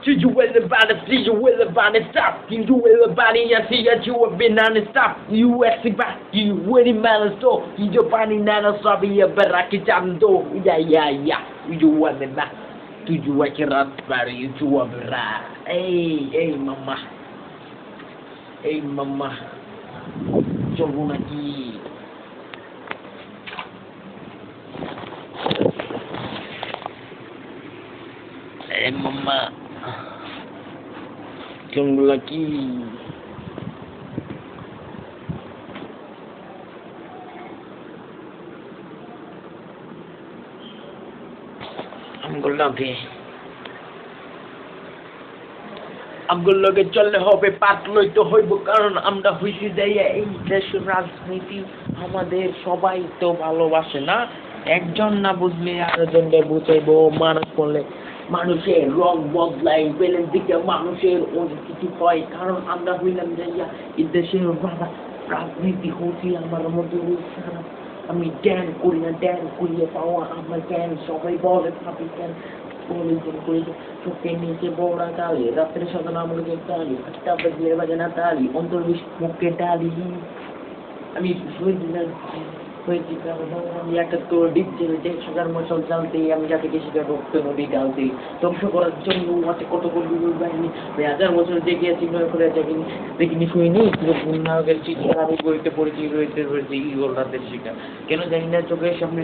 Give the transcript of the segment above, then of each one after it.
See you with the body, see you with the body, stop. See you with the body, I see that you have been on the stop. You actually back, you winning man so. You just body nano stop here, but I can jump do. Yeah. You want me back. Do you want your raspberry? You two of Hey, mama. Hey, mama. Jogo aqui. Hey, mama. Jogo aqui. আমগুলোকে চললে হবে পাত লইতে হইব কারণ আমরা হইছি যাইয়া এই দেশের রাজনীতি আমাদের সবাই তো ভালোবাসে না একজন না বুঝলে আরেকজনকে বুঝাইবো মানুষ বললে মানুষের রং বদলাই পেলেন দিকে মানুষের অনেক কিছু হয় কারণ আমরা হইলাম যাইয়া এই দেশের রাজনীতি হচ্ছে আমার মধ্যে আমি জ্ঞান করিয়া পাওয়া আমার জ্ঞান সবাই বলে ভাবি জ্ঞান চোখের নিচে বড়া কালি রাত্রে সকালে আমাকে ডালি একটা বাজে না ডালি অন্তর্বিশ মুখে ডালি আমি হয়েছি আমি একটা তো দিচ্ছি যে সাগার মশল জ্বালতে আমি যাতে কৃষিকার রক্ত নদী ডালতে ধ্বংস করার জন্য আছে কতগুলো বিরোধ বাহিনী 1000 বছর জেগে আছি নয় করে দেখিনি শুনিনি নায়কের চিৎকার আমি বইতে পড়েছি রয়েছে ইগল রাতের শিকার কেন জানি না চোখের সামনে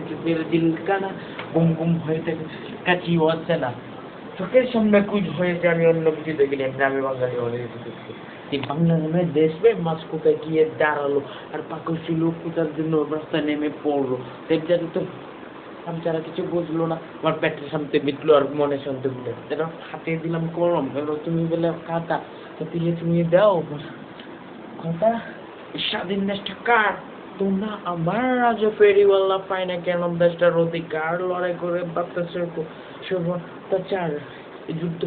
দিলকানা গুম হয়ে থাকে কাছিও আছে না চোখের সামনে কুচ হয়েছে আমি অন্য কিছু দেখিনি গ্রামে বাঙালি হলে এই বাংলা নামে দেশপ্রেম মাছ কোথায় গিয়ে দাঁড়ালো আর পাকসি লোক কোথার জন্য রাস্তায় নেমে পড়লো দেবজাতি তো আমি যারা কিছু বুঝলো না আমার পেটের সামনে মিটলো আর মনে শান্তি মিলে যেন হাতে দিলাম কলম কেন তুমি বলে খাতা দিয়ে তুমি দাও কথা স্বাধীন দেশটা কার তোমরা আমার রাজ ফেরিওয়ালা পায় না কেন দেশটার অধিকার লড়াই করে বাতাসের সর্বত্যাচার যুদ্ধ